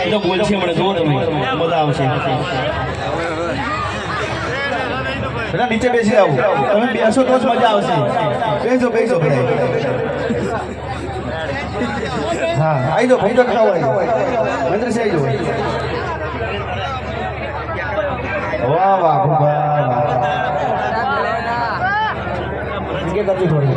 તો બોલશે મને જો તમે મજા આવશે પેલા નીચે બેસી આવો તમે બેસો તો જ મજા આવશે બેસો બેસો હા આવી જાઓ ભાઈ તો ખાવ મંત્ર છે આવી જાઓ વાહ વાહ વાહ કે કરતી થોડી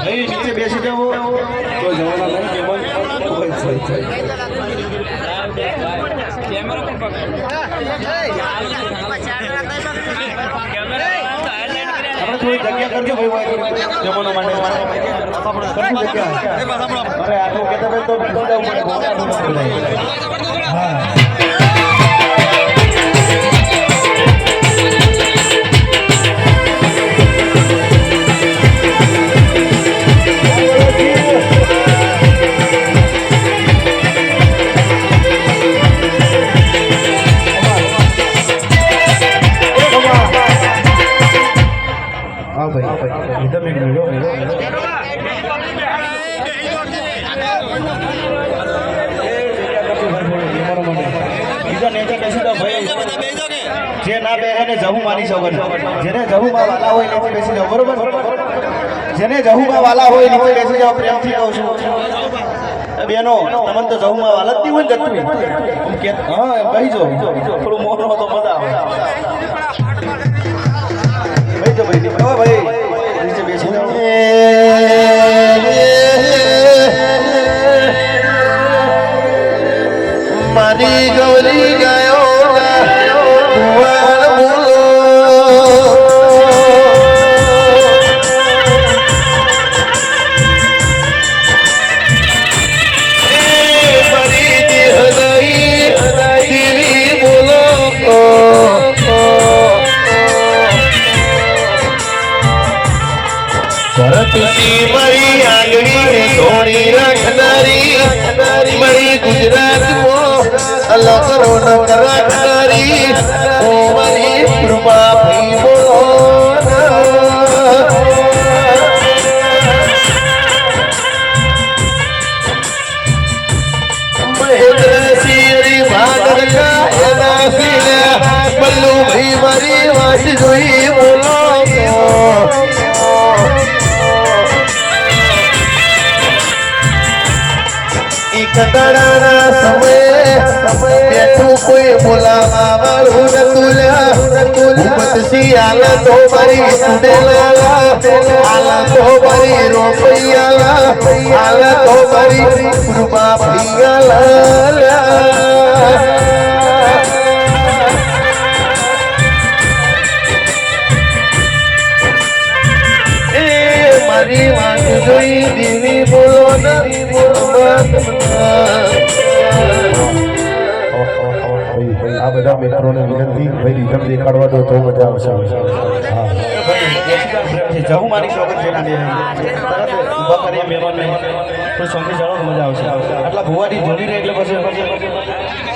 નીચે બેસી જાઓ તો જવાના નહીં કેમન આપણે થોડી જગ્યા કરજો ભાઈ જમવાનો માટે અરે આ તો કહેતા ભાઈ તો હા જે ના બે એને જહુ માની શકો જેને જહુમાં વાલા હોય નીચે બેસી જાઓ બરોબર જેને જહુમાં વાલા હોય નીચે બેસી જાઓ પ્રેમથી કહું છું બેનો તમને તો જહુમાં વાલા જ નહીં હોય ને હા કહી જો થોડું મોટો તો મજા આવે ભાઈ તો ભાઈ ભાઈ નીચે બેસી જાઓ મારી ગૌરી ગયો મરી આંગળી ધોણી રાખનારી મરી ગુજરાત અલગ રોનક રાખનારી ઓ મરી કૃપા ભઈ બોલો મહેન્દ્ર સિંહ ભાગર એના સિંહ બલ્લુ ભાઈ મારી વાત જોઈ બોલો કતરાના સમયે બેઠું કોઈ બોલાવા વાળું નતુલ્યા ભૂપતસિંહ આલા તો મારી સુડેલાલા આલા તો મારી રોપૈયાલા આલા તો મારી કૃપા ભૈયાલા મારી વાત જોઈ દીવી બોલો નરી બોલો આ બધા મિત્રોને વિનંતી ભાઈ રીધમ દેખાડવા દો તો મજા આવશે જહુ મારી શોગન છે ઉભા કરીએ મહેમાનને તો સંગે જાણો મજા આવશે આટલા ભુવાથી જોડી રહે એટલે પછી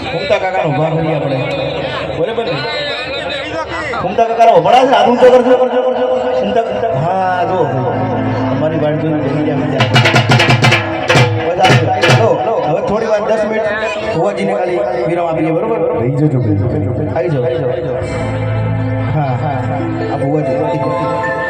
ઘૂમતા કાકાને ઉભા કરીએ આપણે બરાબર ને ઘૂમતા કાકાને ઉભા છે આધું કરજો હા જો અમારી વાડી જોઈને બેસી ગયા હવે થોડી વાર 10 મિનિટ ભુવાજીને ખાલી વિરામ આપીએ બરોબર રહી જજો આવી જાઓ હા હા આ ભુવાજી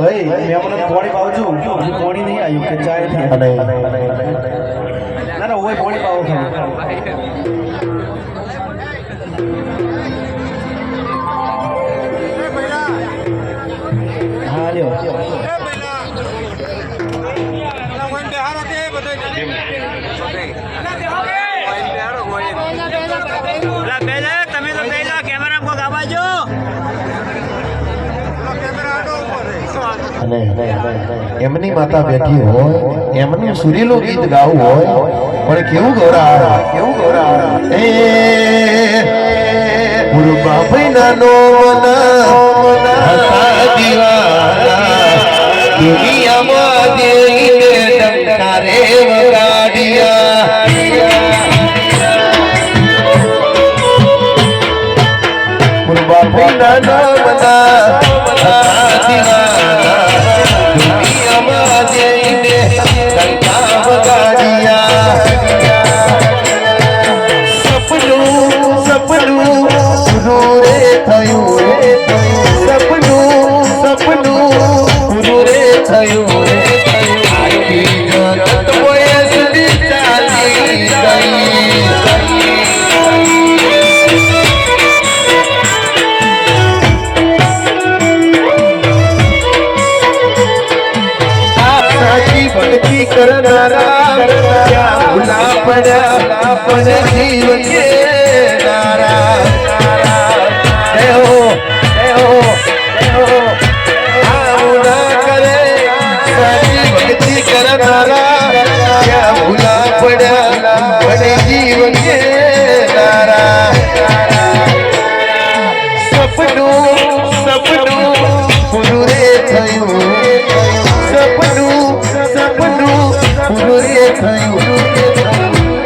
ભાઈ મેં મને પાણી પાવજો હજી પાણી નહીં આવ્યું કે ચાય ના ના ઓય પાણી પાવો હા લ્યો અને એમની માતા બેઠી હોય એમનું સુરીલું ગીત ગાવું હોય પણ કેવું ગૌરાવ એ પૂર્વા ભાઈનાનો હસા દીવાના દુનિયામાં દેઈને ડંકારે વગાડ્યા પૂર્વા ભાઈનાનો હસા દીવાના દુનિયામાં દેઈને ડંકા વગાડ્યા સપનું પૂરું રે થયું સપનું પૂરું રે થયું આખી જગત વયસની ચાલી ગઈ સાચી ભક્તિ કરનારા ક્યાં ભૂલા પડ્યા પણ જીવન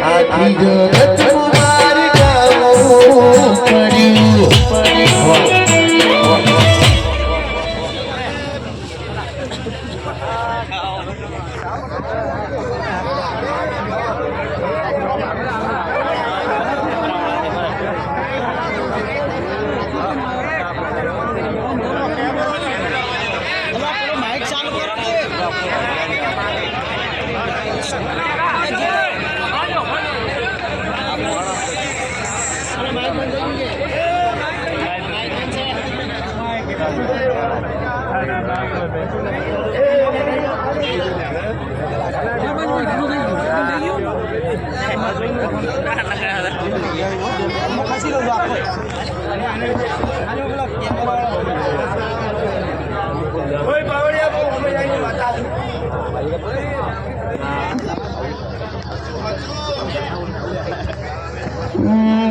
આખી જગત મારી ગાવું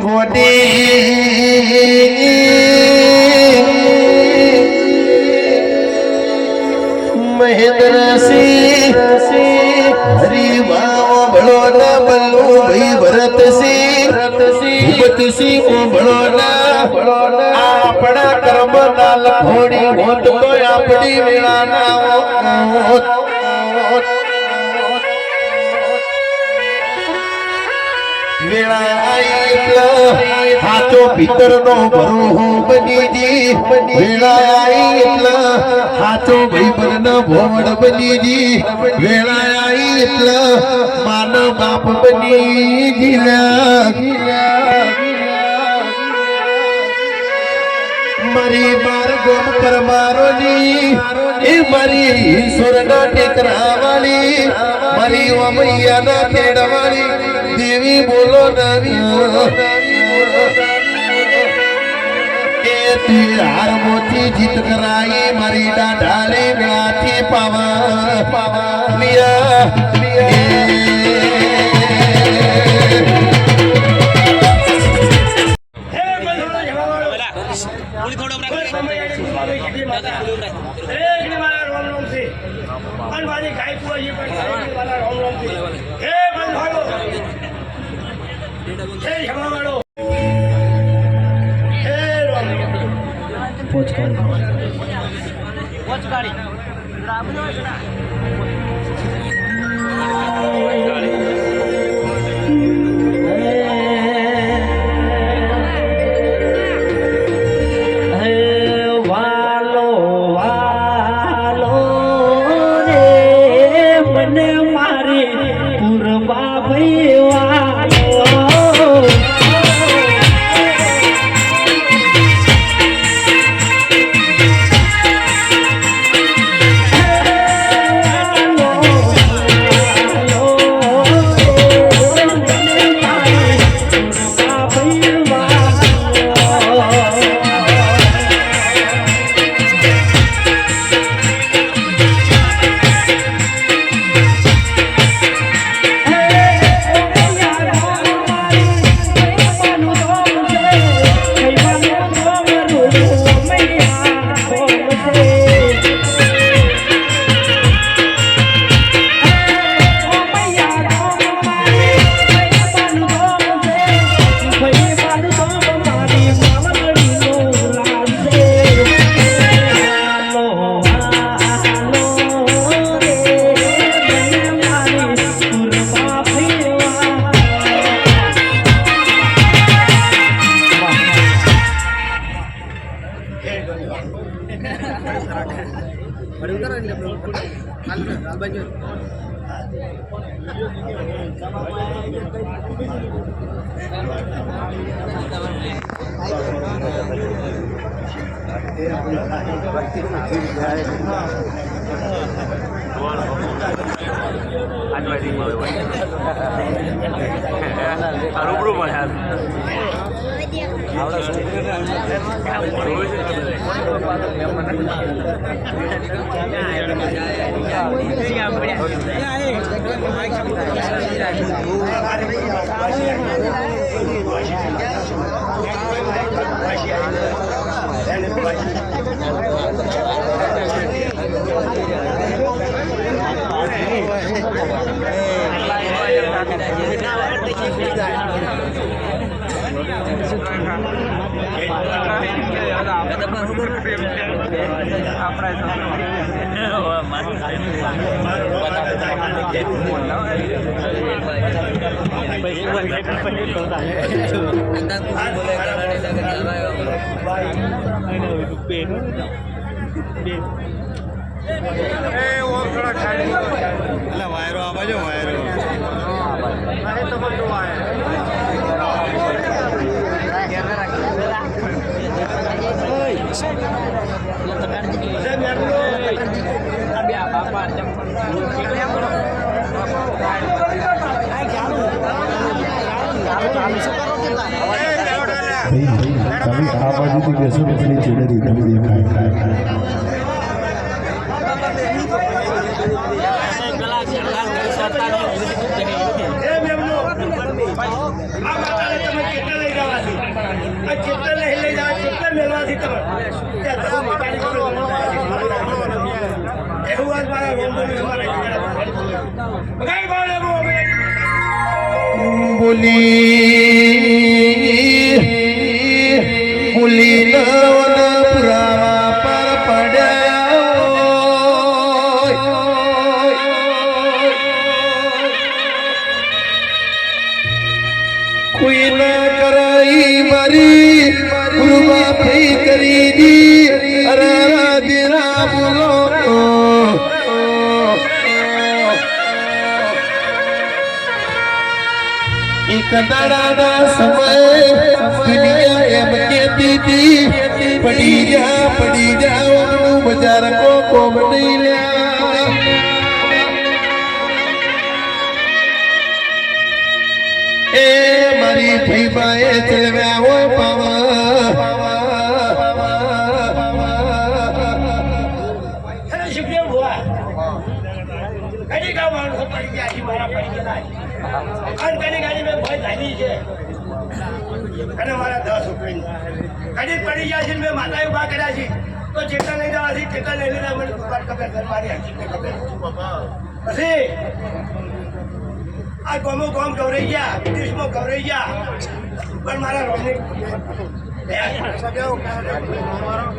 પડ્યું મહેન્દ્રસિંહ હરિવાઓ ભળોના બલ્લુ ભાઈ ભરતસિંહ ભૂપતસિંહ ભળોના આપણા કર્મના લખોડી હોત તો આપણી વેળાના હોત હાચો ભીતરનો ભરો બનીજી વેળાઈ એટલા હાચો ભાઈબંધનો ભોવડ બનીજી વેળાઈ એટલા માનો બાપ બનીજી મારી બાર ગોમ પરમારોની એ મારી ઈશ્વરના ટેકરા વાળી મારી ઓમૈયાના તેડવાળી દેવી બોલો નવી બોલો એ તું હાર મોથી જીત કરાઈ મારી દાઢાલે વેળાથી પાવા મિયા વાયરો આ બાજુ વાયરો તમે આ બાજુથી બેસો પછી ચીડરી તમે દેખાય બોલી નવન પુરાવા પર પડ્યા કોઈ ના કરાઈ મારી ગુરુબા ફઈ કરી દી અરે રાધેરા બોલો એક દાડાના સમય દુનિયા એમ કહેતી હતી પડી જા ઓનું બજાર કોમ નહીં લ્યા એ મારી ભઈબાએ ચલવ્યા હોય પાવા અને મારા 10 રૂપિયા કદી પડી ગયા છે મેં માતા ઉભા કર્યા છે તો ચેતન લઈ જવા છે ચેતન લઈ લીધા મને ખબર મારી હકીકત ખબર પછી આ ગોમો ગોમ ગૌરાઈ ગયા વિદેશમાં ગૌરાઈ ગયા પણ મારા રોમને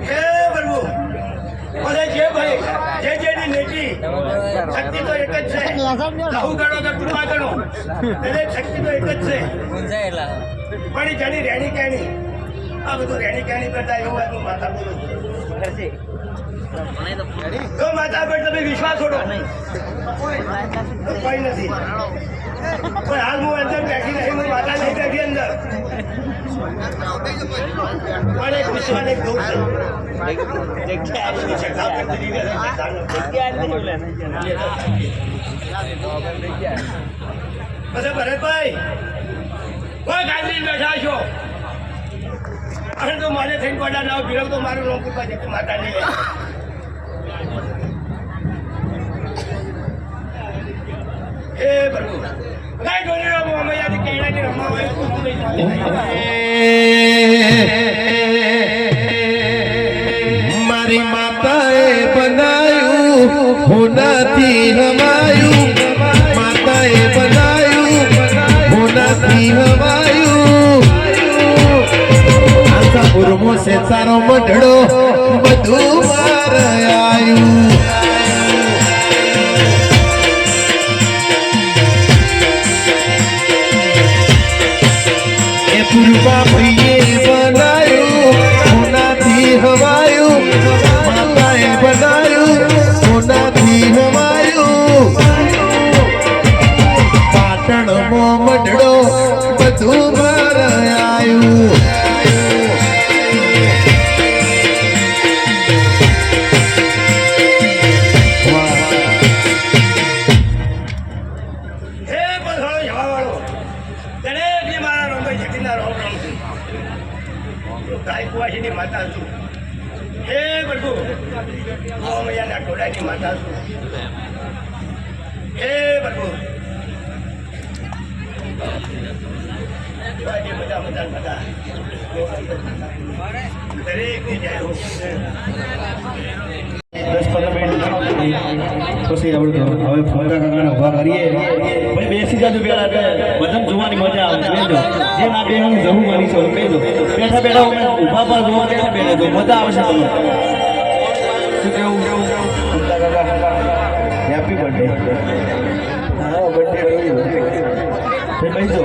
હે બરબુ મને જે ભાઈ જે જેની નેટી શક્તિ તો એક જ છે લહુ ગણો કે કૃપા ગણો દરેક શક્તિ તો એક જ છે પણ જેની રેણી કેણી આ બધું રેણી કેણી કરતા એવું હોય તો માતા બોલો તો માતા પર તમે વિશ્વાસ છોડો કોઈ નથી પણ હાલ હું અંદર બેઠી નહીં હું માતા નહીં બેઠી અંદર પણ એક વિશ્વાસ એક દઉં પછી ભરતભાઈ કોઈ ગાંધી બેઠા છો અને તો મારે થઈને પડ્યા ના ભીરવ તો મારું નામ કૃપા છે માતા નહીં એ બરોબર કઈ ડોલી રમો અમે યાદ કેળાની રમવા હોય મારી માતાએ બનાયું હોનાથી હમાયું માતાએ બનાયું હોનાથી હમાયું આશાપુરમો સે સારો મઢડો બધું માર આયું પૂર્વા ભઈએ બનાયું હોનાથી હવાયું માતાએ બનાયું હોનાથી હવાયું ગાય કુવાસીની માતા છું. હે પ્રભુ મૈયાના ટોળાની માતા છું. હે પ્રભુ બધા દરેકની જય હો. 10-15 મિનિટ પછી આપણે હવે ફોટા કાકાને ઊભા કરીએ. ભાઈ બેસી જાજો પેલા બધા જોવાની મજા આવે. બેજો જે ના બે હું જરૂર માની છું. બેજો બેઠા બેઠા ઊભા પર જોવા બેઠા બેઠા જો મજા આવશે તમને. શું કેવું ફોટા કાકા હેપી બર્થડે. હા બર્થડે બેજો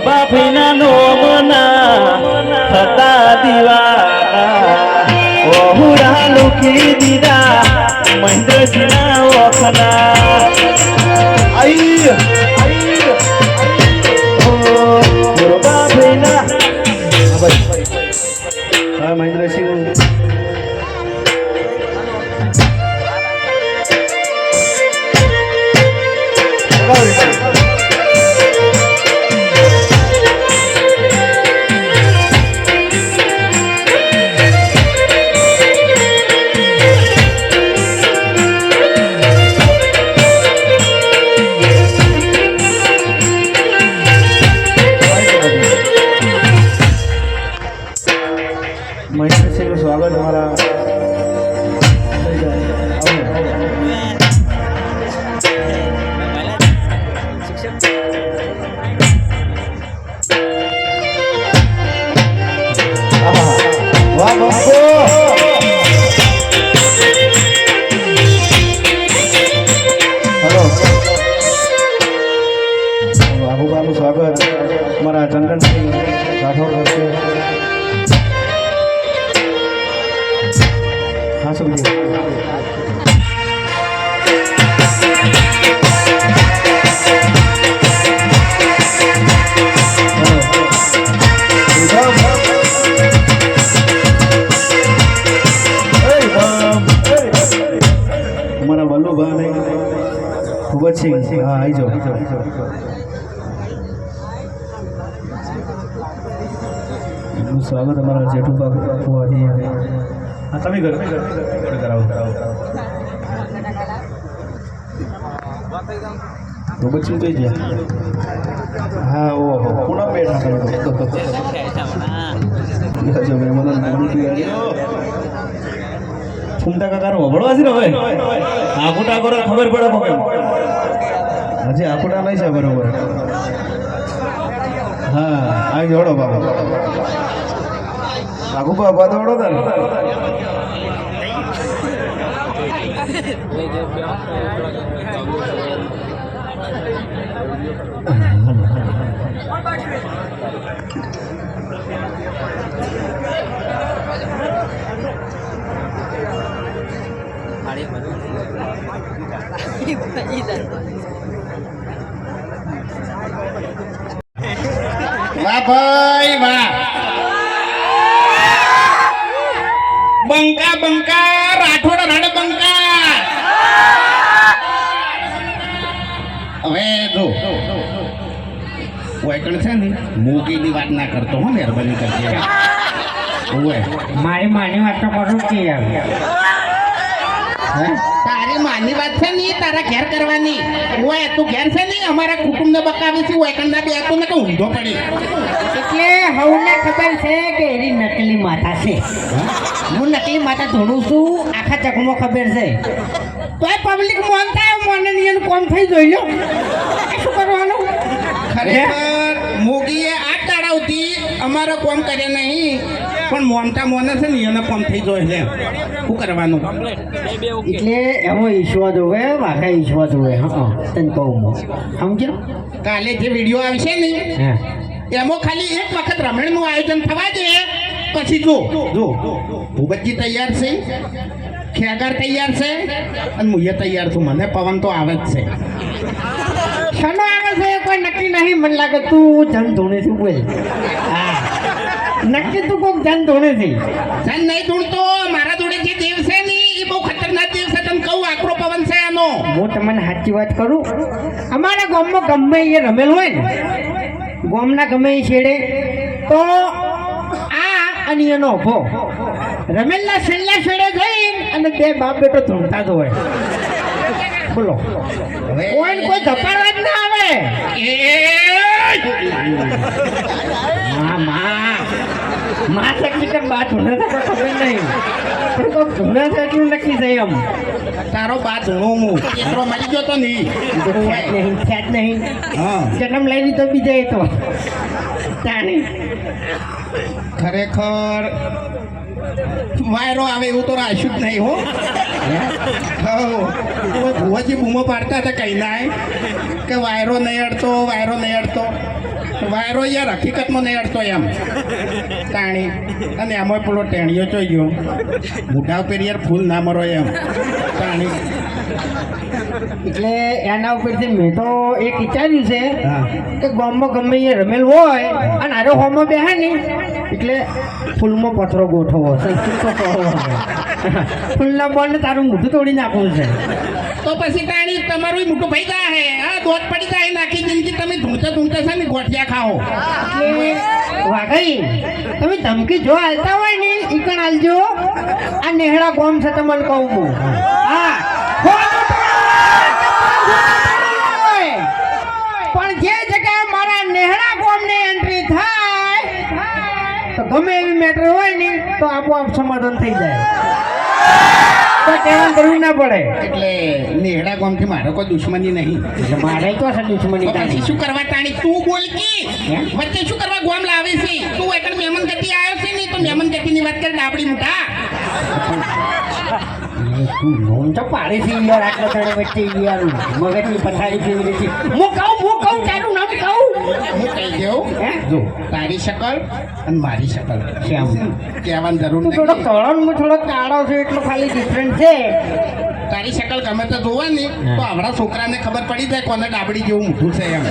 બાપીના નોમના થતા દીવાના ઓહુરા લુકી દીધા મહેન્દ્રજીના ઓખના આઈ બાપીના હા મહેન્દ્રસિંહ મહેન્દ્રસિંહનું સ્વાગત અમારા વાહ બાપુ હેલો બાબુબાનું સ્વાગત અમારા ચંદનસિંહ રાઠોડ કરશે. हाँ समझे हमारा वल्लू भाई नहीं खूब अच्छी हाँ आई जाओ स्वागत हमारा जेठू बाबू आई हाँ તમે કરાવો તો બચ્ચું કઈ ગયા હા ઓહો પૂનમ બેઠા જો મેં મને ફૂમતા કાકાનો વળવા છે ને હવે આખોટા કરો ખબર પડે મકે હજી આખોટા નહીં છે બરોબર હા આવી જોડો બાબા આગુ બાબા દોડો તાર વાહ ભાઈ વાહ બંકા બંકા રાઠોડ રાડ બંકા હવે જો વાયકણ છે ને મૂકીની વાત ના કરતો હો મહેરબાની કરજે ઓએ મારી માની વાત તો કરું કે યાર તારી માની વાત છે ને તારા ઘેર કરવાની ઓએ તું ઘેર છે ને અમારા કુટુંબને બકાવી છે વાયકણના બે આતો ને કે ઊંધો પડી એટલે હવને ખબર છે કે એની નકલી માતા છે હું નકલી માતા ધોડું છું આખા જગમાં ખબર છે તો એ પબ્લિક મોનતા મોને નિયન કોમ થઈ જોઈ લો શું કરવાનું ખરેખર મોગીએ આ તાળાવતી અમારો કોમ કરે નહીં પણ મોનતા મોને છે ને એને કોમ થઈ જોઈ લે શું કરવાનું એટલે એમાં ઈશ્વર જોવે વાઘા ઈશ્વર જોવે હા તને કહું હું સમજો કાલે જે વિડીયો આવશે ને હા એમાં ખાલી એક વખત રમણીનું આયોજન થવા દે પછી જો ભૂપતજી તૈયાર છે ખેગાર તૈયાર છે અને હું તૈયાર છું મને પવન તો આવે જ છે શનો આવે છે કોઈ નક્કી નહીં મને લાગે તું જન ધોને થી બોલ હા નક્કી તું કોક ધન ધોણે છે ધન નહીં ધૂણતો મારા જોડે જે દેવ છે ને એ બહુ ખતરનાક દેવ છે તને કહું આકરો પવન છે આનો હું તમને સાચી વાત કરું અમારા ગામમાં ગમે એ રમેલ હોય ને ગામના ગમે એ છેડે તો આ અને એનો ઉભો રમેલના છેલ્લા છેડે જઈ અને બે બાપ બેટો ધૂણતા જ હોય બોલો કોઈ કોઈ ધપાડવા જ ના આવે માં શક્તિ કે બા ધૂણે તો ખબર નહીં પણ કોઈ ધૂણે તો એટલું નક્કી થાય એમ તારો બા ધૂણો હું એટલો મરી ગયો તો નહીં ખ્યાત નહીં હા જન્મ લઈ લીધો બીજા એ તો જાણે ખરેખર વાયરો આવે એવું તો રાખ્યું જ નહીં હો ભુવાજી બૂમો પાડતા હતા કઈ નાય કે વાયરો નહીં અડતો વાયરો નહીં અડતો વાયરો યાર હકીકતમાં નહીં અડતો એમ તાણી અને એમાં પેલો ટેણીઓ જોઈ ગયો મોઢા ઉપર યાર ફૂલ ના મરો એમ તાણી એટલે એના ઉપરથી મેં તો એક વિચાર્યું છે હા કે ગામમાં ગમે એ રમેલ હોય અને આરો હોમમાં બેહે ને એટલે ફૂલમાં પથરો ગોઠવો ફૂલના બોલને તારું મોઢું તોડી નાખવું છે તો પછી તાણી તમારું મોટું ભાઈ જાય હે હા દોધ પડી જાય નાખી જિંદગી તમે ધૂણતા છે ને ગોઠિયા ખાઓ એટલે વાઘઈ તમે ધમકી જો હાલતા હોય ને ઈ કણ હાલજો આ નેહડા ગોમ છે તમને કહું હું હા પણ જે જગ્યાએ મારા નેહડા ગોમની એન્ટ્રી થાય તો ગમે એવી મેટર હોય ને તો આપોઆપ સમાધાન થઈ જાય તો કહેવાનું કરવું ના પડે એટલે નેહડા ગામથી મારો કોઈ દુશ્મની નહીં એટલે મારે તો છે દુશ્મની તો પછી તારી. શું કરવા તાણી તું બોલ કી વચ્ચે શું કરવા ગોમ લાવે છે તું એકડ મહેમાન ગતિ આવ્યો છે ને તો મહેમાન ગતિની વાત કરી ડાબડી મોટા તું નોમ તો પાડે છે યાર આટલા તણે વચ્ચે યાર મગજની પથારી ફેરવી છે હું કહું તારું નામ કહું હું કહી દઉં હે જો તારી શકલ અને મારી શકલ શ્યામ કહેવાની જરૂર તું થોડો નથી કળો હું થોડો કાળો છું એટલો ખાલી ડિફરન્ટ છે તારી શકલ ગમે તો જોવાની તો આપણા છોકરાને ખબર પડી જાય કોને ડાબડી જેવું મોઢું છે એમ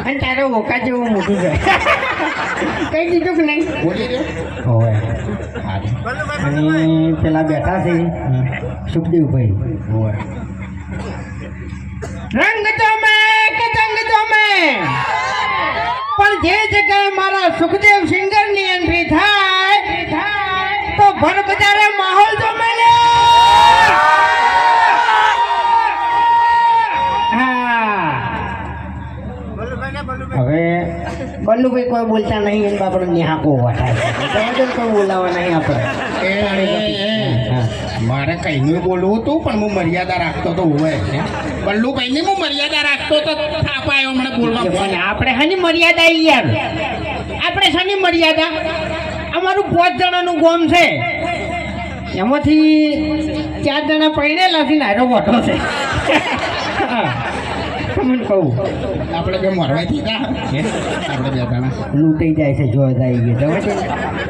અને તારો ઓકા જેવું મોટું છે કઈ દીધું કે નહીં બોલી રહ્યો હોય અને પેલા બેઠા છે સુખદેવભાઈ હોય રંગ તમે કે જંગ તમે પણ જે જગ્યાએ મારા સુખદેવ સિંગર ની એન્ટ્રી થાય તો ભર બજારે માહોલ જમે લે હા હવે બલ્લુભાઈ કોઈ બોલતા નહીં એને આપણે ન્યાકો વટાય કોઈ બોલાવા નહીં આપણે હા. મારે કઈનું બોલવું હતું પણ હું મર્યાદા રાખતો તો હોય બલ્લુ કઈની હું મર્યાદા રાખતો તો થાપાયો હમણાં બોલવા પણ આપણે શાની મર્યાદા યાર આપણે શાની મર્યાદા અમારું 5 જણાનું ગોમ છે એમાંથી 4 જણા પૈણેલા છે ને હારો મોટો છે હા. તમને કહું આપણે બે મરવાઈ દીધા આપણે બે જણા લૂંટાઈ જાય છે જો જાય ગયો જવા છે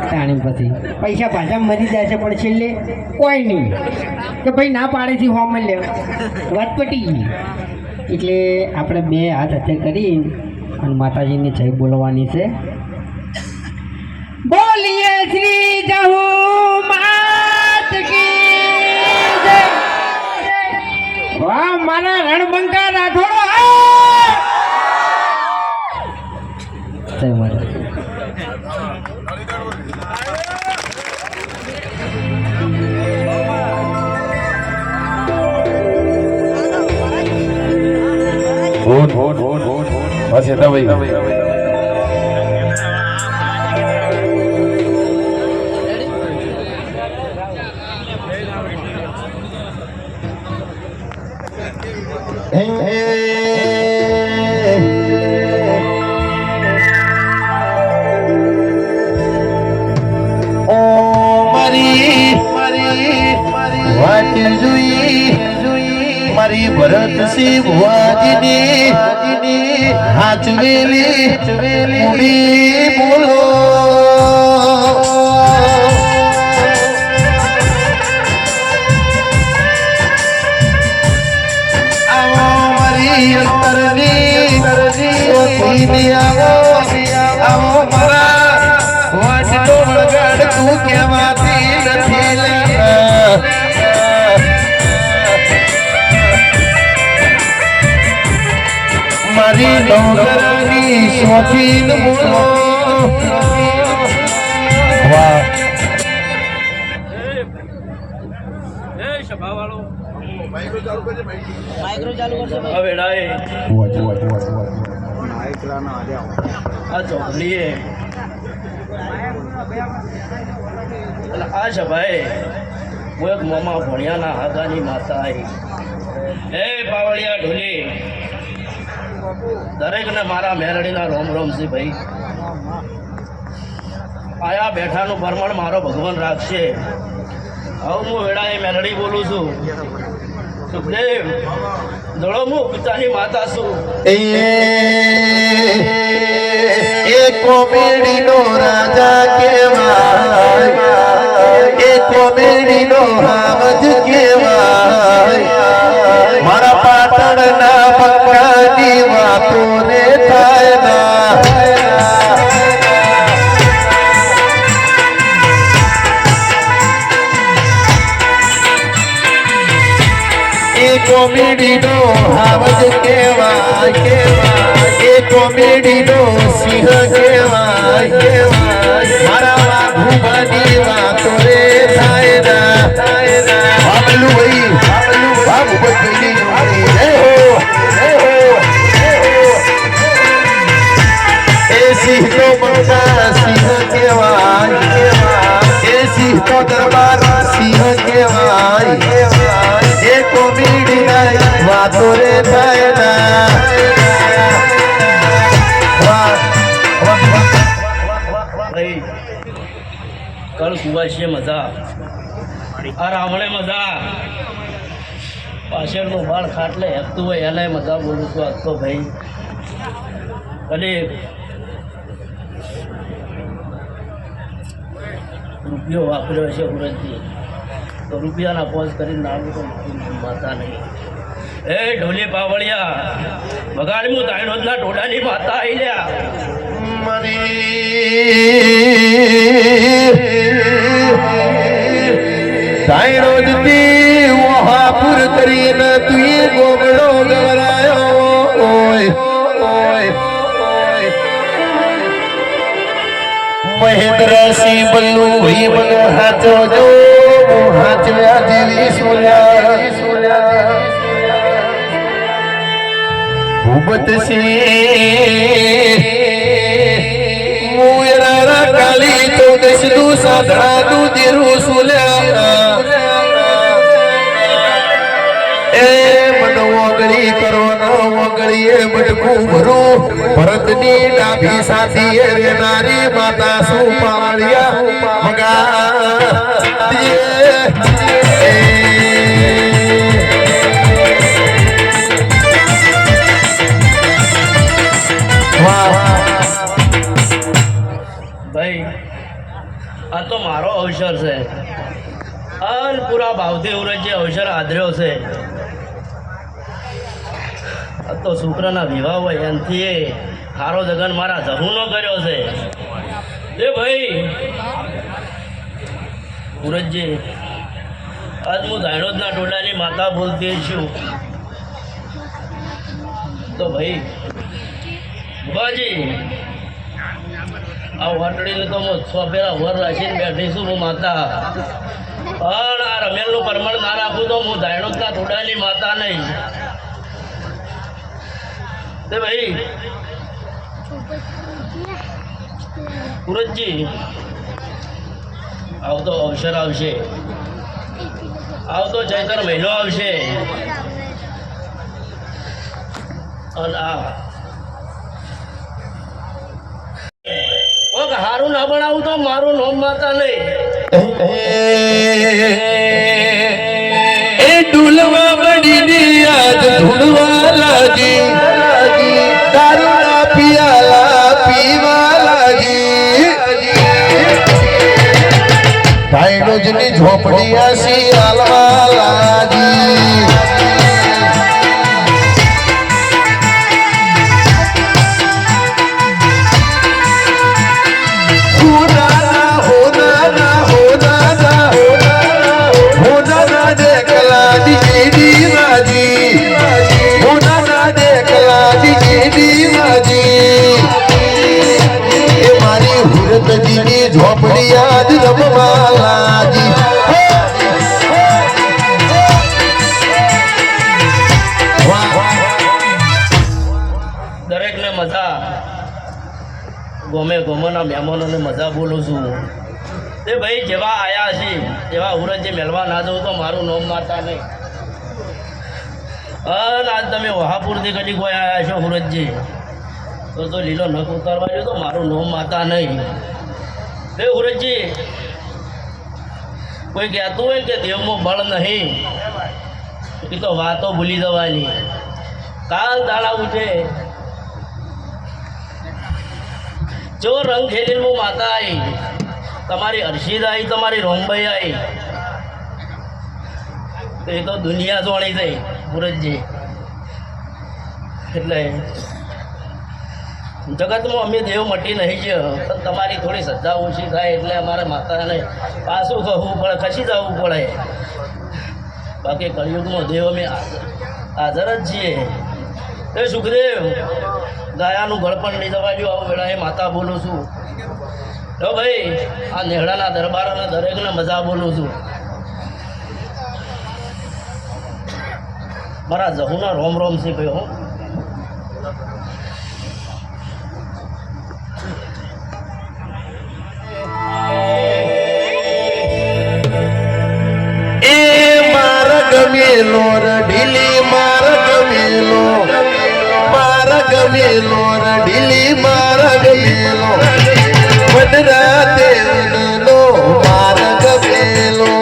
તાણી પછી પૈસા પાછા મરી જાય છે પણ છેલ્લે કોઈ નહીં કે ભાઈ ના પાડે છે હોમ લે વાત પટી ગઈ એટલે આપણે બે હાથ હાથે કરી અને માતાજીની જય બોલવાની છે બોલીએ શ્રી જહુ માત કી જય વાહ મારા રણબંકા રાઠોડો જય માતા બસ હતા ભાઈ મારી ભરત સિંહ ભુવાજીની હાચવેલી બોલો આવો મારી અંતરની આવો મારા શું કહેવાતી નથી લે મારી નોકરાની શોખીન બોલો વાહ હવે ડાય આ ચોકલીએ એટલે આ છે ભાઈ હું એક મોમાં ભણ્યાના હાદાની માતા આવી હે પાવળિયા ઢોલી દરેકને મારા મેરડીના રોમ રોમ છે ભાઈ આયા બેઠાનું પરમણ મારો ભગવાન રાખશે હવે હું વેળાએ મેરડી બોલું છું સુખદેવ દોડો હું પિતાની માતા છું એ કોમેડીનો રાજા કેવાય એ કોમેડીનો હાવજ કેવાય મારા પાટણના પક્કાની વાતો ને થાય ના કોમેડીનો હાવજ કેવાય કેવાય એ કોમેડીનો સિંહ કેવાય મારા વાઘુબાની વાતો રે થાય ના બાબલું ભાઈ બાબુ બધી જય હો એ સિંહ તો મંગા સિંહ કેવાય એ સિંહ તો દરબાર સિંહ કેવાય એ કોમેડી ના વાતો રે થાય ના ભાઈ કળ સુવાસીએ મજા આ રાવણે મજા પાછળનું બાળ ખાટલે હેકતું હોય એનાય મજા બોલું છું આજ તો ભાઈ અને રૂપિયો વાપર્યો છે સુરતથી તો રૂપિયાના પોઝ કરીને નાવું તો માતા નહીં એ ઢોલી પાવળિયા બગાડી હું તાઈનોદના ટોડાની માતા આવી લ્યા તાઈરોજથી વહાપુર કરીને તું ગોગડો ગવરાયો ઓય મહેન્દ્રસિંહ બલ્લુ ભાઈ મને હાચો જો હાચવ્યા દેવી સોલ્યા ભૂપતસિંહ મુયરા કાલી તો દસનું સાધનાનું દેરું સોલ્યા એ મન ઓગળી કરો ન ઓગળીએ બટકું ભરું ભરતની ડાભી સાથી રે નારી માતા શું પાળિયા મગા ભાઈ આ તો મારો અવસર છે અને પૂરા ભાવથી ઉરજ જે અવસર આદર્યો છે આ તો શુક્રના વિવાહ હોય એનાથી સારો જગન મારા જહુનો કર્યો છે એ ભાઈ ઉરજજી આજ હું ધાણોદના ટોળાની માતા બોલતી છું તો ભાઈ બાજી આ વાટડીને તો હું ફેરા વર રાખીને બેઠી છું હું માતા પણ આ રમેલનું પરમણ ના રાખું તો હું ધાણોદના ટોળાની માતા નહીં તે ભાઈ સુરજજી આવતો અવસર આવશે આવતો ચૈતર મહિનો આવશે અને આ કોક હારું ના બનાવું તો મારું નામ માતા નહીં એ ડુલવા બડી આજ ધૂળવા લાગી દારૂના પિયાલા પીવા લાગી ધાઈડોજની ઝોપડી આસી આલવા લાગી હોના ભગતજીની ઝોપડી આજ રમવા લાગી. દરેકને મજા ગોમોના મહેમાનોને મજા બોલું છું તે ભાઈ જેવા આયા છે એવા હુરતજી મેળવા ના જવું તો મારું નામ મારતા નહીં. અને આજ તમે વહાપુરથી કદી કોઈ આવ્યા છો હુરતજી તો લીલો નખ ઉતારવા જો તો મારું નામ મારતા નહીં. તે હુરતજી કોઈ કહેતું હોય કે દેવમાં બળ નહીં એ તો વાતો ભૂલી જવાની. કાલ દાડા ઉઠે જો રંગ ખેલીને માતા આવી તમારી હર્ષિદ આવી તમારી રોમભાઈ આવી તો એ તો દુનિયા જોણી થઈ મુરતજી. એટલે જગતમાં અમે દેવ મટી નહીં છે પણ તમારી થોડી શ્રદ્ધા ઓછી થાય એટલે અમારે માતાને પાછું કહવું પડે ખસી જવું પડે. બાકી કળિયુગમાં દેવ અમે હાજર જ છીએ. એ સુખદેવ ગાયાનું ગળપણ નહીં જવા જો આવું વેળાએ માતા બોલું છું. તો ભાઈ આ નેહડાના દરબારોને દરેકને મજા બોલું છું. મારા જહુના રોમ રોમ છે ભાઈ હું ગમેલો ઢીલી મારા ગમેલો ઢીલી મારા ગમેલો વનરા દેવનો મારા ગમેલો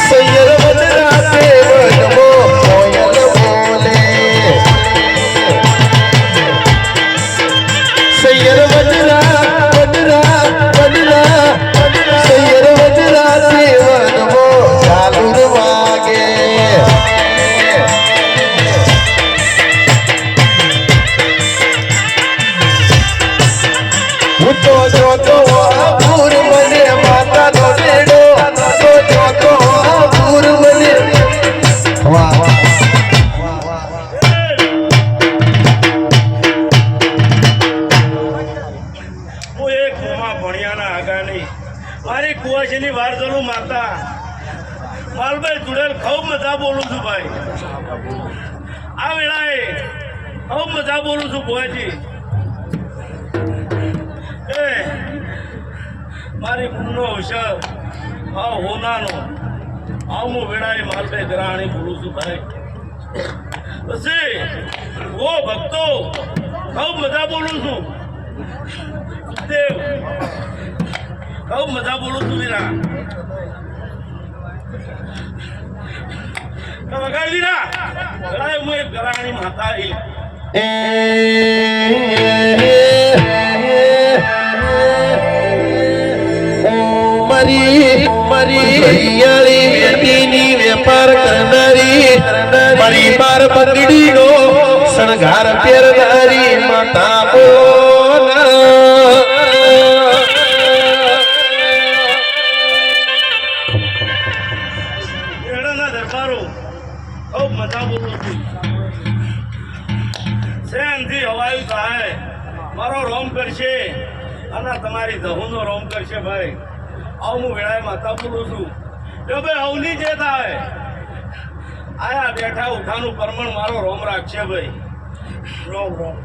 સૈયર વનરા દેવનો કોયલ બોલે સૈયર મારી કુવાસીની વાર ચલું માતા માલભાઈ જોડેલ ખૂબ મજા બોલું છું ભાઈ. આ વેળાએ ખૂબ મજા બોલું છું કુવાજી. એ મારી કુનો અવસર હા હોનાનો હું વેળાએ માલભાઈ ગ્રહાણી બોલું છું ભાઈ. પછી ઓ ભક્તો ખૂબ મજા બોલું છું. દેવ ખૂબ મજા બોલું છું વીરા. વગાડ વીરા હું એક ગરાણી માતા આવી. હરિયાળી વેતીની વેપાર કરનારી મારી બાર પગડીનો શણગાર પહેરનારી માતા દરબારો ખૂબ મજા બોલું છું. શેનથી હવાયું થાય મારો રોમ કરશે અને તમારી દહુનો રોમ કરશે ભાઈ. આવું હું વેળાએ માતા બોલું છું. જો ભાઈ હવની જે થાય આયા બેઠા ઉઠાનું પ્રમાણ મારો રોમ રાખશે ભાઈ. રોમ રોમ.